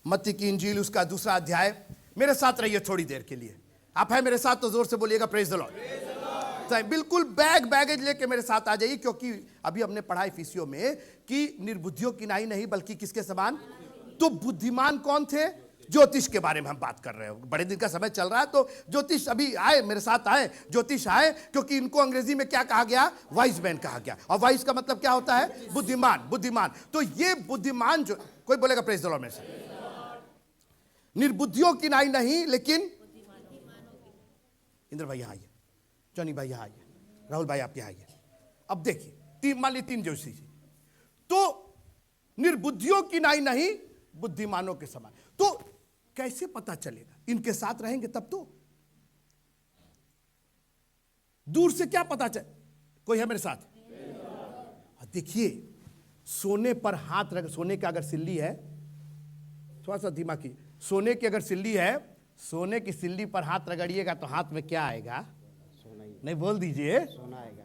मत्ती की इंजील उसका 2 अध्याय। मेरे साथ रहिए थोड़ी देर के लिए। आप हैं मेरे साथ तो जोर से बोलिएगा प्रेज द लॉर्ड। बिल्कुल बैगेज लेके मेरे साथ आ जाइए, क्योंकि अभी हमने पढ़ा इफिसियों में कि निर्बुद्धियों की नाई नहीं बल्कि किसके समान। तो बुद्धिमान कौन थे? ज्योतिष के बारे में हम बात कर रहे हैं। बड़े दिन का समय चल रहा है तो ज्योतिष अभी आए, मेरे साथ आए, ज्योतिष आए, क्योंकि इनको अंग्रेजी में क्या कहा गया? वाइज मैन कहा गया। और वाइज का मतलब क्या होता है? बुद्धिमान। बुद्धिमान। तो ये बुद्धिमान जो, कोई बोलेगा प्रेज द लॉर्ड में से? निर्बुद्धियों की नाई नहीं लेकिन, इंद्र भाई यहाँ आइए, जॉनी भाई यहाँ आइए, राहुल भाई आप यहाँ आइए। अब देखिए मान ली 3 जोशी जी, तो निर्बुद्धियों की नाई नहीं बुद्धिमानों के समान। तो कैसे पता चलेगा? इनके साथ रहेंगे तब तो। दूर से क्या पता चल? कोई है मेरे साथ? देखिए सोने पर हाथ रख, सोने का अगर सिल्ली है, थोड़ा सा दिमाग की, सोने की अगर सिल्ली है, सोने की सिल्ली पर हाथ रगड़िएगा तो हाथ में क्या आएगा? सोना ही। नहीं बोल दीजिए। सोना आएगा।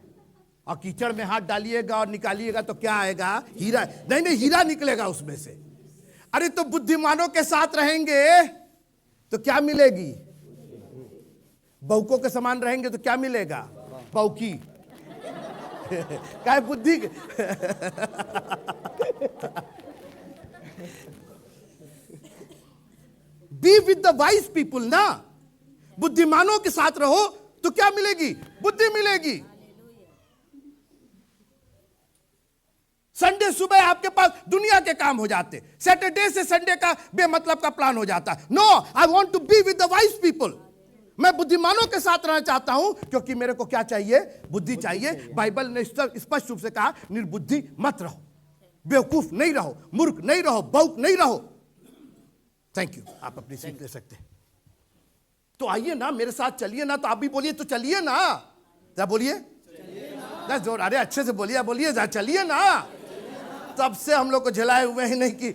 और कीचड़ में हाथ डालिएगा और निकालिएगा तो क्या आएगा? हीरा। नहीं नहीं, हीरा निकलेगा उसमें से। अरे तो बुद्धिमानों के साथ रहेंगे तो क्या मिलेगी? बहुकों के समान रहेंगे तो क्या मिलेगा? बहुकी। क्या है? बुद्धि। B with the wise people ना, बुद्धिमानों के साथ रहो तो क्या मिलेगी? बुद्धि मिलेगी। संडे सुबह आपके पास दुनिया के काम हो जाते, सैटरडे से संडे का बेमतलब का प्लान हो जाता। No, I want to be with the wise people. मैं बुद्धिमानों के साथ रहना चाहता हूं, क्योंकि मेरे को क्या चाहिए? बुद्धि चाहिए। बाइबल ने स्पष्ट रूप से कहा निर्बुद्धि मत रहो, बेवकूफ नहीं रहो, मूर्ख नहीं रहो, बहुक नहीं रहो। थैंक यू, आप अपनी सीट ले सकते हैं। तो आइए ना मेरे साथ, चलिए ना। तो आप भी बोलिए तो चलिए ना। क्या बोलिए? जोर, अरे अच्छे से बोलिए, बोलिए चलिए ना। तब से हम लोग को झेलाए हुए हैं नहीं कि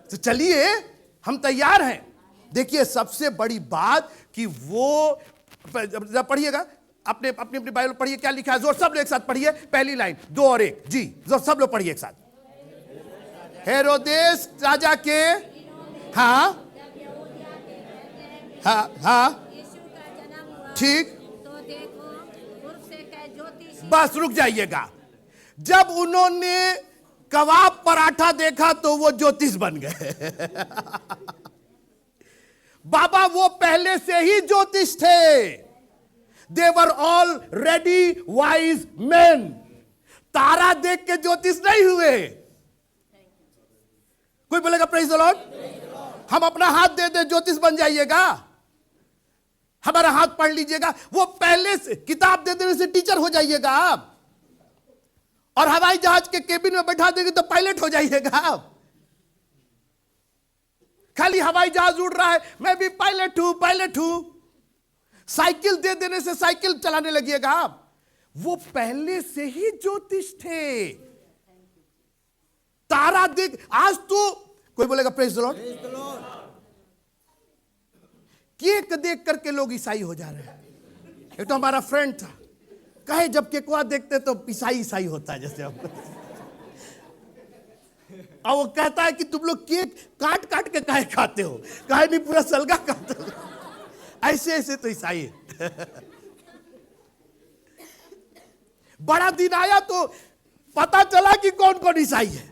तो चलिए, हम तैयार हैं। देखिए सबसे बड़ी बात कि वो, जब पढ़िएगा अपने अपनी अपनी बाइबल पढ़िए, क्या लिखा है? जोर सब लोग एक साथ पढ़िए, पहली लाइन 2 और 1 जी, जोर सब लोग पढ़िए एक साथ। हेरोदेस राजा के, हाँ हाँ हाँ ठीक, बस रुक जाइएगा। जब उन्होंने कबाब पराठा देखा तो वो ज्योतिष बन गए। बाबा वो पहले से ही ज्योतिष थे। They were already wise man. तारा देख के ज्योतिष नहीं हुए। कोई बोलेगा प्रेज द लॉर्ड? हम अपना हाथ दे दे ज्योतिष बन जाइएगा? हमारा हाथ पढ़ लीजिएगा, वो पहले से किताब दे देने से टीचर हो जाइएगा आप। और हवाई जहाज के केबिन में बैठा देंगे तो पायलट हो जाइएगा आप। खाली हवाई जहाज उड़ रहा है, मैं भी पायलट हूं, पायलट हूं। साइकिल दे देने से साइकिल चलाने लगिएगा आप। वो पहले से ही ज्योतिष थे। तारा देख, आज तो कोई बोलेगा प्रेज द लॉर्ड? केक देख करके लोग ईसाई हो जा रहे हैं। एक तो हमारा फ्रेंड था, कहे जब केकवा देखते तो ईसाई होता है जैसे हमको। और वो कहता है कि तुम लोग केक काट काट के काहे खाते हो? काहे नहीं पूरा सलगा खाते हो? ऐसे ऐसे तो ईसाई है। बड़ा दिन आया तो पता चला कि कौन कौन ईसाई है।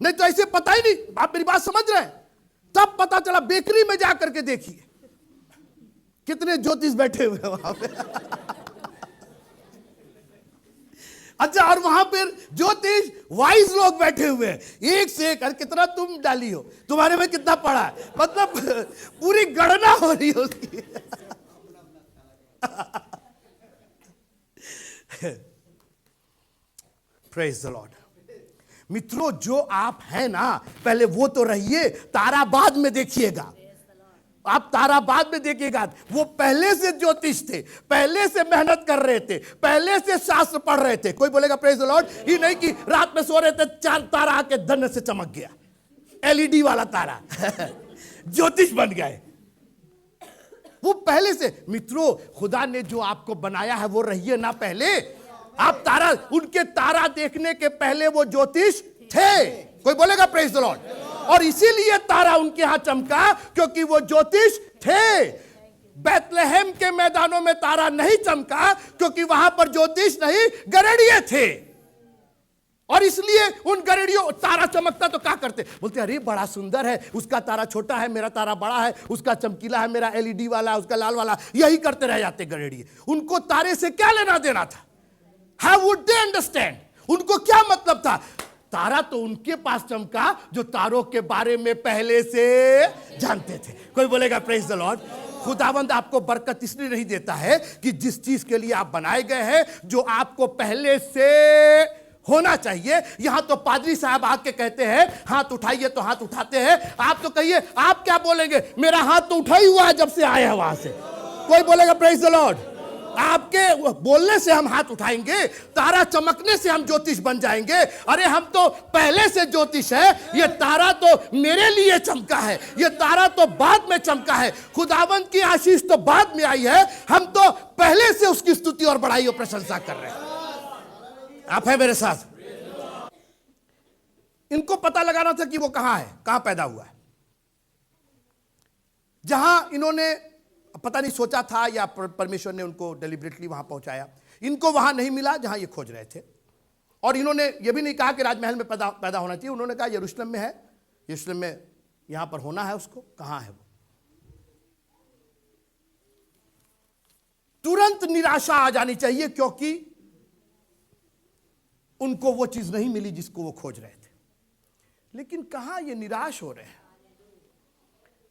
नहीं तो ऐसे पता ही नहीं। आप मेरी बात समझ रहे हैं? तब पता चला। बेकरी में जाकर के देखिए कितने ज्योतिष बैठे हुए हैं वहां पे। अच्छा, और वहां पर ज्योतिष वाइज लोग बैठे हुए हैं, एक से एक। कितना तुम डाली हो, तुम्हारे में कितना पड़ा है, मतलब पूरी गणना हो रही है उसकी। Praise the Lord. मित्रों, जो आप हैं ना, पहले वो तो रहिए, तारा बाद में देखिएगा। आप तारा बाद में देखिएगा। वो पहले से ज्योतिष थे, पहले से मेहनत कर रहे थे, पहले से शास्त्र पढ़ रहे थे। कोई बोलेगा प्रेज द लॉर्ड? ये नहीं कि रात में सो रहे थे, 4 तारा आके धन से चमक गया, एलईडी वाला तारा। ज्योतिष बन गए वो पहले से। मित्रों, खुदा ने जो आपको बनाया है वो रहिए ना पहले। आप तारा, उनके तारा देखने के पहले वो ज्योतिष थे। कोई बोलेगा प्रेज द लॉर्ड? और इसीलिए तारा उनके यहां चमका क्योंकि वो ज्योतिष थे। बैतलहम के मैदानों में तारा नहीं चमका क्योंकि वहां पर ज्योतिष नहीं, गरेड़िए थे। और इसलिए उन गरेड़ियों, तारा चमकता तो क्या करते, बोलते अरे बड़ा सुंदर है, उसका तारा छोटा है, मेरा तारा बड़ा है, उसका चमकीला है, मेरा एलईडी वाला है, उसका लाल वाला, यही करते रह जाते गरेड़िए। उनको तारे से क्या लेना देना था? How would they understand? उनको क्या मतलब था? तारा तो उनके पास चमका जो तारों के बारे में पहले से जानते थे। कोई बोलेगा प्रेज द लॉर्ड। खुदावंद आपको बरकत इसलिए नहीं देता है कि जिस चीज के लिए आप बनाए गए हैं, जो आपको पहले से होना चाहिए। यहां तो पादरी साहब आके कहते हैं हाथ उठाइए तो हाथ उठाते हैं। आप तो कहिए, आप क्या बोलेंगे? मेरा हाथ तो उठा ही हुआ है जब से आया है वहां से। कोई बोलेगा प्रेज द लॉर्ड। आपके बोलने से हम हाथ उठाएंगे, तारा चमकने से हम ज्योतिष बन जाएंगे। अरे हम तो पहले से ज्योतिष है, ये तारा तो मेरे लिए चमका है, ये तारा तो बाद में चमका है। खुदावंद की आशीष तो बाद में आई है, हम तो पहले से उसकी स्तुति और बड़ाई और प्रशंसा कर रहे हैं। आप है मेरे साथ? इनको पता लगाना था कि वो कहां है, कहां पैदा हुआ है। जहां इन्होंने पता नहीं सोचा था या परमेश्वर ने उनको डेलिबरेटली वहां पहुंचाया, इनको वहां नहीं मिला जहां ये खोज रहे थे। और इन्होंने ये भी नहीं कहा कि राजमहल में पैदा होना चाहिए, उन्होंने कहा यरूशलेम में है, यरूशलेम में यहां पर होना है उसको। कहां है वो? तुरंत निराशा आ जानी चाहिए क्योंकि उनको वो चीज नहीं मिली जिसको वो खोज रहे थे। लेकिन कहां ये निराश हो रहे हैं?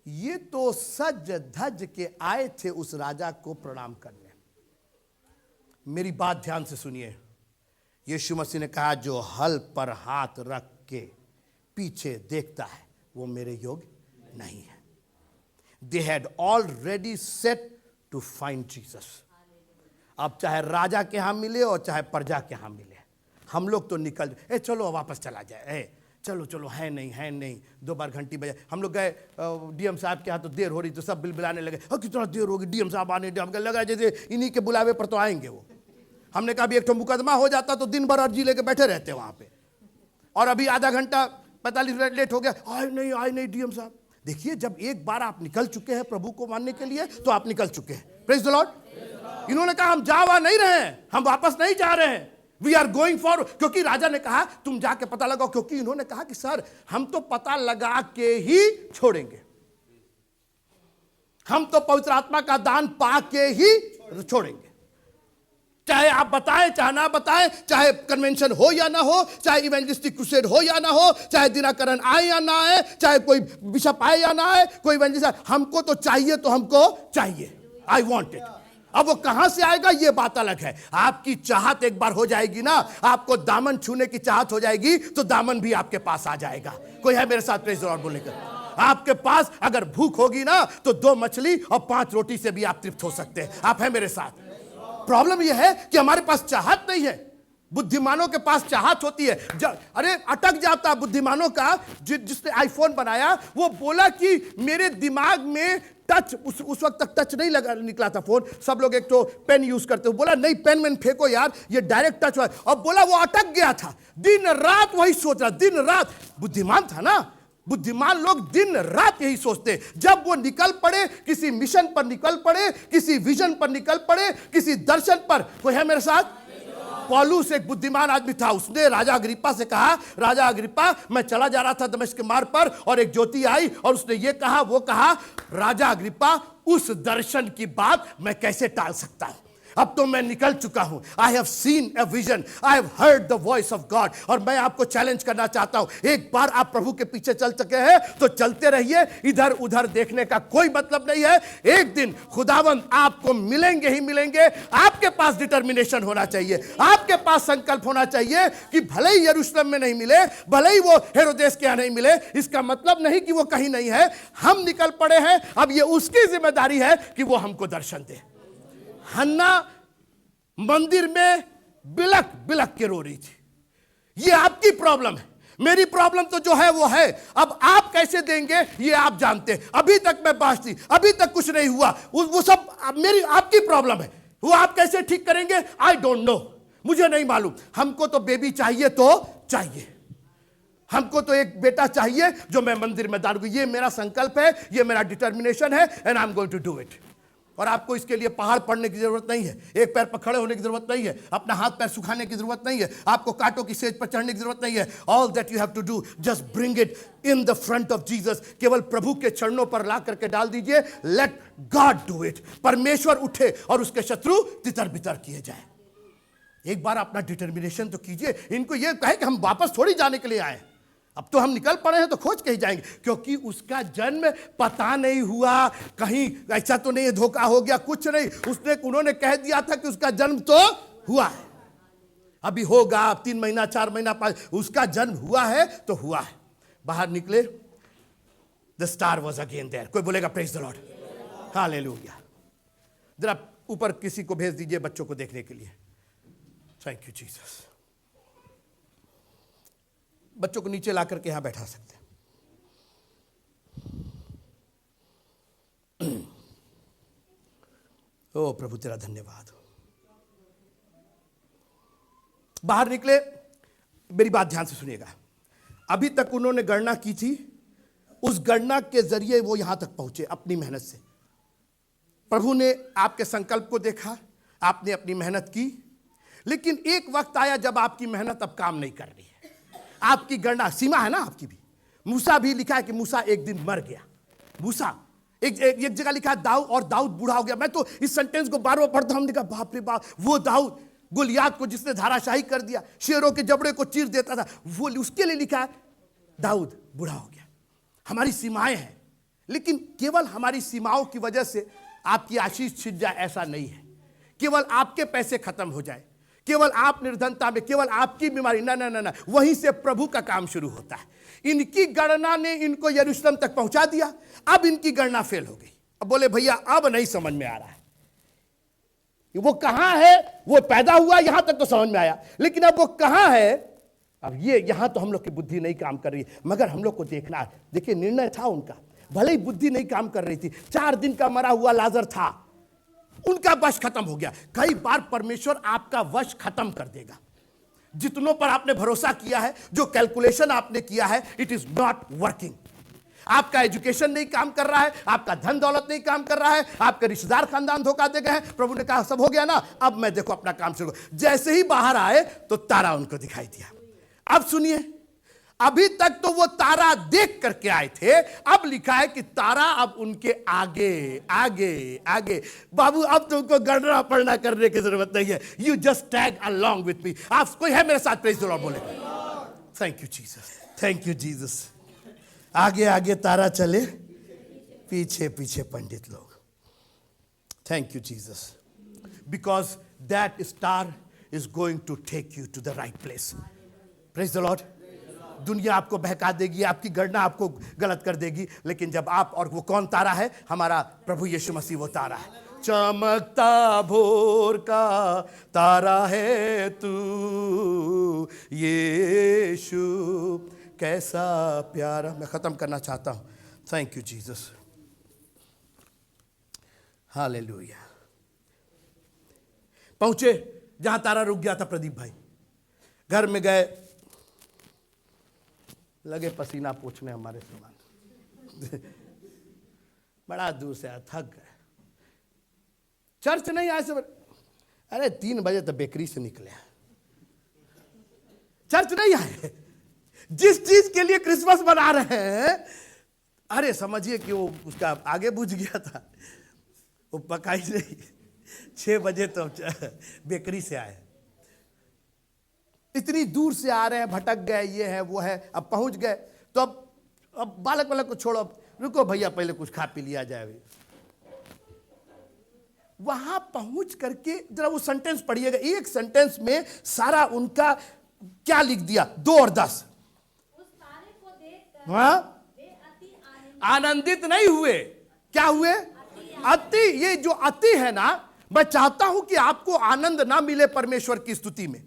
ये तो सज धज के आए थे उस राजा को प्रणाम करने। मेरी बात ध्यान से सुनिए। यीशु मसीह ने कहा, जो हल पर हाथ रख के पीछे देखता है वो मेरे योग्य नहीं है। They had already set to find Jesus. अब चाहे राजा के यहां मिले और चाहे प्रजा के यहां मिले, हम लोग तो निकल, चलो वापस चला जाए, चलो चलो, है नहीं, 2 बार घंटी बजाए। हम लोग गए डीएम साहब के यहाँ, तो देर हो रही तो सब बिलबिलाने लगे, कितना देर होगी, डीएम साहब आने, लगा जैसे इन्हीं के बुलावे पर तो आएंगे वो। हमने कहा अभी एक तो मुकदमा हो जाता तो दिन भर अर्जी लेके बैठे रहते वहां पे, और अभी आधा घंटा 45 मिनट लेट हो गया, आए नहीं डीएम साहब। देखिए, जब एक बार आप निकल चुके हैं प्रभु को मानने के लिए तो आप निकल चुके हैं। Praise the Lord. इन्होंने कहा हम जा नहीं रहे हैं, हम वापस नहीं जा रहे हैं, वी आर गोइंग फॉर। क्योंकि राजा ने कहा तुम जाके पता लगाओ, क्योंकि इन्होंने कहा कि सर हम तो पता लगा के ही छोड़ेंगे, हम तो पवित्र आत्मा का दान पा के ही छोड़ेंगे। चाहे आप बताएं चाहे ना बताएं, चाहे कन्वेंशन हो या ना हो, चाहे इवेंजलिस्टिक क्रूसेड हो या ना हो, चाहे दिनाकरण आए या ना आए, चाहे कोई बिशप आए या ना आए, कोई इवेंजलिस्ट, हमको तो चाहिए, तो हमको चाहिए। I want it. अब वो कहां से आएगा ये बात अलग है। आपकी चाहत एक बार हो जाएगी ना, आपको दामन छूने की चाहत हो जाएगी तो दामन भी आपके पास आ जाएगा। कोई है मेरे साथ प्रेज़ द लॉर्ड बोलने का? आपके पास अगर भूख होगी ना तो 2 मछली और 5 रोटी से भी आप तृप्त हो सकते हैं। आप है मेरे साथ? प्रॉब्लम यह है कि हमारे पास चाहत नहीं है। बुद्धिमानों के पास चाहत होती है। अरे अटक जाता बुद्धिमानों का। जिसने आईफोन बनाया वो बोला कि मेरे दिमाग में टच, उस वक्त तक टच नहीं लगा निकला था फोन, सब लोग एक तो पेन यूज करते हो। बोला नहीं पेन में फेंको यार, ये डायरेक्ट टच हुआ। और बोला वो अटक गया था, दिन रात वही सोच रहा, दिन रात। बुद्धिमान था ना, बुद्धिमान लोग दिन रात यही सोचते। जब वो निकल पड़े, किसी मिशन पर निकल पड़े, किसी विजन पर निकल पड़े, किसी दर्शन पर। कोई है मेरे साथ? पौलुस एक बुद्धिमान आदमी था। उसने राजा अग्रिप्पा से कहा, राजा अग्रिप्पा मैं चला जा रहा था दमिश्क के मार्ग पर और एक ज्योति आई और उसने ये कहा वो कहा। राजा अग्रिप्पा, उस दर्शन की बात मैं कैसे टाल सकता हूं? अब तो मैं निकल चुका हूं। I have seen a vision, I have heard the voice of God. और मैं आपको चैलेंज करना चाहता हूं, एक बार आप प्रभु के पीछे चल सके हैं तो चलते रहिए। इधर उधर देखने का कोई मतलब नहीं है। एक दिन खुदावंद आपको मिलेंगे ही मिलेंगे। आपके पास डिटर्मिनेशन होना चाहिए, आपके पास संकल्प होना चाहिए कि भले ही यरूशलेम में नहीं मिले, भले ही वो हेरोदेस के यहां नहीं मिले, इसका मतलब नहीं कि वो कहीं नहीं है। हम निकल पड़े हैं। अब ये उसकी जिम्मेदारी है कि वो हमको दर्शन दे। हन्ना मंदिर में बिलक बिलक के रो रही थी। ये आपकी प्रॉब्लम है, मेरी प्रॉब्लम तो जो है वो है। अब आप कैसे देंगे ये आप जानते हैं। अभी तक मैं बांझ थी, अभी तक कुछ नहीं हुआ, वो सब मेरी आपकी प्रॉब्लम है। वो आप कैसे ठीक करेंगे? आई डोंट नो, मुझे नहीं मालूम। हमको तो बेबी चाहिए तो चाहिए, हमको तो एक बेटा चाहिए जो मैं मंदिर में डालूं। ये मेरा संकल्प है, ये मेरा डिटर्मिनेशन है, and I am going to do it. और आपको इसके लिए पहाड़ पड़ने की जरूरत नहीं है, एक पैर पर खड़े होने की जरूरत नहीं है, अपना हाथ पैर सुखाने की जरूरत नहीं है, आपको कांटों की सेज पर चढ़ने की जरूरत नहीं है। All that you have to do, just bring it in the front of Jesus. केवल प्रभु के चरणों पर ला करके डाल दीजिए। Let God do it. परमेश्वर उठे और उसके शत्रु तितर बितर किए जाए। एक बार अपना डिटर्मिनेशन तो कीजिए। इनको ये कहे कि हम वापस थोड़ी जाने के लिए आए, अब तो हम निकल पड़े हैं तो खोज के ही जाएंगे, क्योंकि उसका जन्म पता नहीं हुआ, कहीं ऐसा तो नहीं धोखा हो गया, कुछ नहीं। उन्होंने कह दिया था कि उसका जन्म तो हुआ है, अभी होगा 3 महीना 4 महीना 5, उसका जन्म हुआ है तो हुआ है। बाहर निकले, the star was again there. कोई बोलेगा प्रेज द लॉर्ड, हालेलुया। जरा ऊपर किसी को भेज दीजिए बच्चों को देखने के लिए। Thank you Jesus. बच्चों को नीचे ला करके यहां बैठा सकते हैं। ओ प्रभु तेरा धन्यवाद। बाहर निकले, मेरी बात ध्यान से सुनिएगा। अभी तक उन्होंने गणना की थी, उस गणना के जरिए वो यहां तक पहुंचे अपनी मेहनत से। प्रभु ने आपके संकल्प को देखा, आपने अपनी मेहनत की, लेकिन एक वक्त आया जब आपकी मेहनत अब काम नहीं कर रही है। आपकी गणना, सीमा है ना आपकी भी। मूसा भी लिखा है कि मूसा एक दिन मर गया। मूसा एक जगह लिखा है दाऊद बूढ़ा हो गया। मैं तो इस सेंटेंस को बार बार पढ़ता हूं, हमने कहा बाप रे बाप, वो दाऊद गोलियात को जिसने धाराशाही कर दिया, शेरों के जबड़े को चीर देता था, वो उसके लिए लिखा है दाऊद बूढ़ा हो गया। हमारी सीमाएं हैं, लेकिन केवल हमारी सीमाओं की वजह से आपकी आशीष छिप जाए ऐसा नहीं है। केवल आपके पैसे खत्म हो जाए, केवल आप निर्धनता में, केवल आपकी बीमारी, ना ना ना ना, वहीं से प्रभु का काम शुरू होता है। इनकी गणना ने इनको यरूशलेम तक पहुंचा दिया, अब इनकी गणना फेल हो गई। अब बोले भैया अब नहीं समझ में आ रहा है, वो कहां है। वो पैदा हुआ यहां तक तो समझ में आया, लेकिन अब वो कहां है। अब ये यहां तो हम लोग की बुद्धि नहीं काम कर रही है, मगर हम लोग को देखना है। देखिए निर्णय था उनका, भले ही बुद्धि नहीं काम कर रही थी। 4 दिन का मरा हुआ लाजर था, उनका वश खत्म हो गया। कई बार परमेश्वर आपका वश खत्म कर देगा। जितनों पर आपने भरोसा किया है, जो कैलकुलेशन आपने किया है, इट इज नॉट वर्किंग। आपका एजुकेशन नहीं काम कर रहा है, आपका धन दौलत नहीं काम कर रहा है, आपके रिश्तेदार खानदान धोखा दे गए हैं। प्रभु ने कहा सब हो गया ना, अब मैं देखो अपना काम शुरू। जैसे ही बाहर आए तो तारा उनको दिखाई दिया। अब सुनिए, अभी तक तो वो तारा देख करके आए थे, अब लिखा है कि तारा अब उनके आगे आगे आगे। बाबू अब तुमको गणना पढ़ना करने की जरूरत नहीं है, you just tag along with me. आप कोई है मेरे साथ प्रेज द लॉर्ड बोले। Thank you Jesus, thank you Jesus. आगे आगे तारा चले, पीछे पीछे पंडित लोग। Thank you Jesus, because that star is going to take you to the right place. Praise the Lord. दुनिया आपको बहका देगी, आपकी गणना आपको गलत कर देगी, लेकिन जब आप, और वो कौन तारा है? हमारा प्रभु यीशु मसीह वो तारा है। चमकता भोर का तारा है तू यीशु, कैसा प्यारा। मैं खत्म करना चाहता हूं। Thank you Jesus, hallelujah. पहुंचे जहां तारा रुक गया था प्रदीप भाई, घर में गए, लगे पसीना पोंछने हमारे सामान। बड़ा दूर से आया, थक गए। चर्च नहीं आए से, अरे 3 बजे तो बेकरी से निकले, चर्च नहीं आए। जिस चीज के लिए क्रिसमस मना रहे हैं, अरे समझिए कि वो उसका आगे बुझ गया था, वो पकाई नहीं। 6 बजे तो बेकरी से आए। इतनी दूर से आ रहे हैं, भटक गए, ये है वो है, अब पहुंच गए तो अब बालक वालक को छोड़ो, रुको भैया पहले कुछ खा पी लिया जाए। वहां पहुंच करके जरा वो सेंटेंस पढ़िएगा, एक सेंटेंस में सारा उनका क्या लिख दिया, 2 और 10। हाँ, आनंदित नहीं हुए, क्या हुए? अति। ये जो अति है ना, मैं चाहता हूं कि आपको आनंद ना मिले परमेश्वर की स्तुति में,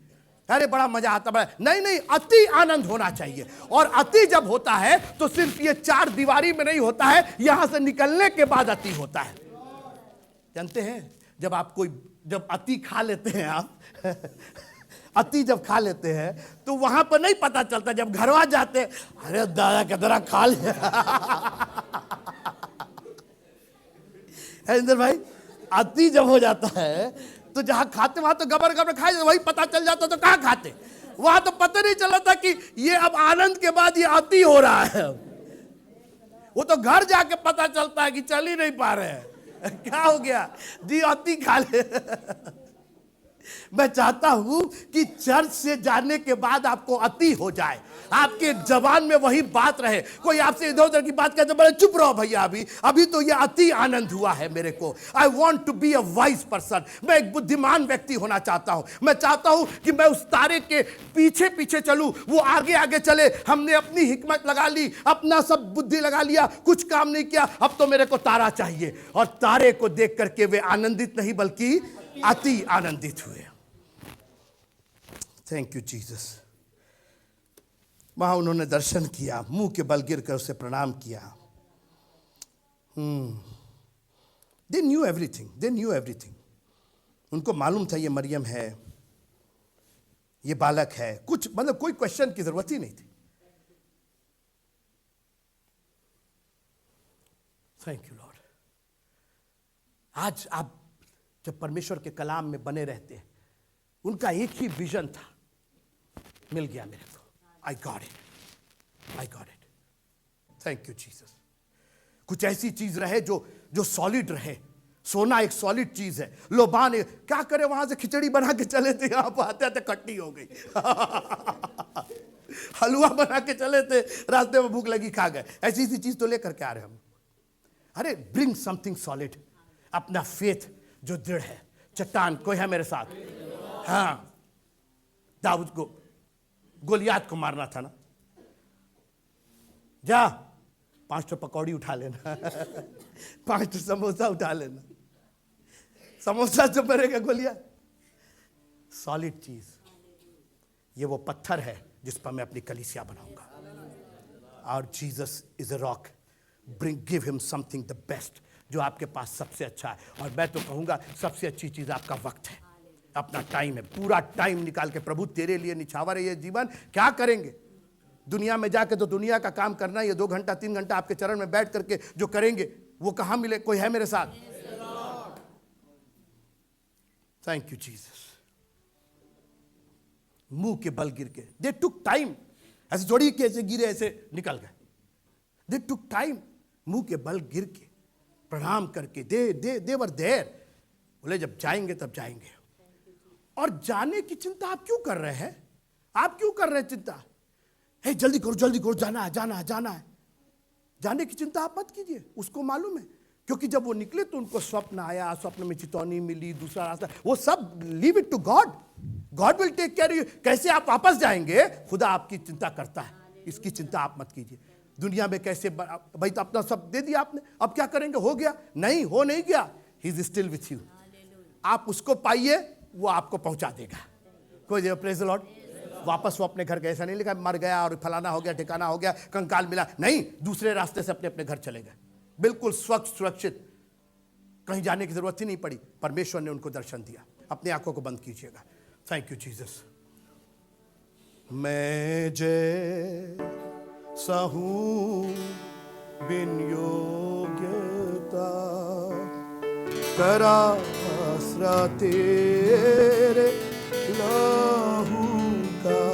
अरे बड़ा मजा आता है, नहीं नहीं, अति आनंद होना चाहिए। और अति जब होता है तो सिर्फ ये 4 दीवारी में नहीं होता है, यहां से निकलने के बाद अति होता है। जानते हैं, जब आप कोई, जब अति खा लेते हैं आप अति जब खा लेते हैं तो वहां पर नहीं पता चलता, जब घरवा जाते हैं, अरे दादा कितना खा लिया। इंदर भाई, अति जब हो जाता है तो जहां खाते वहां तो गबर गबर खाए, वही पता चल जाता तो कहां खाते, वहां तो पता नहीं चला था कि ये अब आनंद के बाद ये अति हो रहा है। वो तो घर जाके पता चलता है कि चल ही नहीं पा रहे हैं, क्या हो गया जी, अति खा ले। मैं चाहता हूं कि चर्च से जाने के बाद आपको अति हो जाए, आपके जबान में वही बात रहे। कोई आपसे इधर उधर की बात कहते, बड़े चुप रहो भैया, अभी तो ये अति आनंद हुआ है मेरे को। I want to be a wise person, मैं एक बुद्धिमान व्यक्ति होना चाहता हूं। मैं चाहता हूं कि मैं उस तारे के पीछे पीछे चलूं, वो आगे आगे चले। हमने अपनी हिकमत लगा ली, अपना सब बुद्धि लगा लिया, कुछ काम नहीं किया, अब तो मेरे को तारा चाहिए। और तारे को देख करके वे आनंदित नहीं बल्कि अति आनंदित हुए। Thank you Jesus. वहां उन्होंने दर्शन किया, मुंह के बल गिर कर उसे प्रणाम किया। They knew everything. उनको मालूम था ये मरियम है, ये बालक है, कुछ मतलब कोई क्वेश्चन की जरूरत ही नहीं थी। Thank you Lord. आज आप जब परमेश्वर के कलाम में बने रहते हैं, उनका एक ही विजन था, मिल गया मेरे को। I got it. Thank you Jesus. कुछ ऐसी चीज रहे जो सॉलिड रहे। सोना एक सॉलिड चीज है, लोबान क्या करे, वहां से खिचड़ी बना के चले थे, यहां पर आते आते खट्टी हो गई। हलवा बना के चले थे, रास्ते में भूख लगी, खा गए। ऐसी सी चीज तो लेकर के आ रहे हम। अरे ब्रिंग समथिंग सॉलिड, अपना फेथ जो दृढ़ है। चट्टान, कोई है मेरे साथ? हाँ, दाऊद को गोलियात को मारना था ना, जा 5 पकौड़ी उठा लेना, 5 समोसा उठा लेना, समोसा जो मरेगा गोलियात। सॉलिड चीज, ये वो पत्थर है जिस पर मैं अपनी कलीसिया बनाऊंगा। और Jesus is a rock, give him something the best, जो आपके पास सबसे अच्छा है। और मैं तो कहूंगा सबसे अच्छी चीज आपका वक्त है, अपना टाइम है। पूरा टाइम निकाल के, प्रभु तेरे लिए निछावर है ये जीवन, क्या करेंगे दुनिया में जाके, तो दुनिया का काम करना, ये 2 घंटा 3 घंटा आपके चरण में बैठ करके जो करेंगे वो कहां मिले? कोई है मेरे साथ? Thank you Jesus. मुंह के बल गिर के, दे टुक टाइम, ऐसे जोड़ी के ऐसे गिरे, ऐसे निकल गए। दे टुक टाइम, मुंह के बल गिर के प्रणाम करके, दे वर देयर। बोले जब जाएंगे तब जाएंगे। और जाने की चिंता आप क्यों कर रहे हैं? आप क्यों कर रहे हैं चिंता? हे जल्दी करो, जाना है। जाने की चिंता आप मत कीजिए, उसको मालूम है। क्योंकि जब वो निकले तो उनको स्वप्न आया, स्वप्न में चितौनी मिली, दूसरा रास्ता, वो सब leave it to God. God will take care you. कैसे आप वापस जाएंगे, खुदा आपकी चिंता करता है, इसकी चिंता आप मत कीजिए। दुनिया में कैसे, भाई तो अपना सब दे दिया आपने, अब क्या करेंगे? हो गया? नहीं, हो नहीं गया। He is still with you. आप उसको पाइए, वो आपको पहुंचा देगा। कोई प्रेज द लॉर्ड। वापस वो अपने घर गए, ऐसा नहीं लिखा मर गया और फलाना हो गया, ठिकाना हो गया, कंकाल मिला, नहीं, दूसरे रास्ते से अपने अपने घर चले गए, बिल्कुल स्वच्छ सुरक्षित, कहीं जाने की जरूरत ही नहीं पड़ी। परमेश्वर ने उनको दर्शन दिया। अपनी आंखों को बंद कीजिएगा। Thank you Jesus. मैं जैसा हूं बिन योग्यता, करा आसरा तेरे लहू का,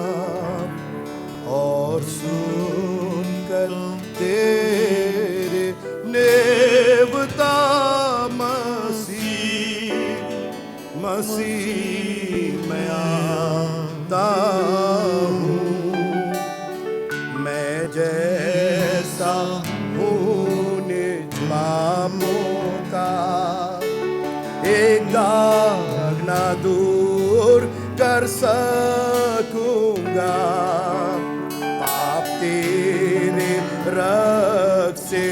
और सुनकर तेरे नेवता मसीह मैं आता हूँ। मैं जैसा हूँ निज पापों का, एक दाग ना दूर कर सकूंगा। पाप तेरे रक्त से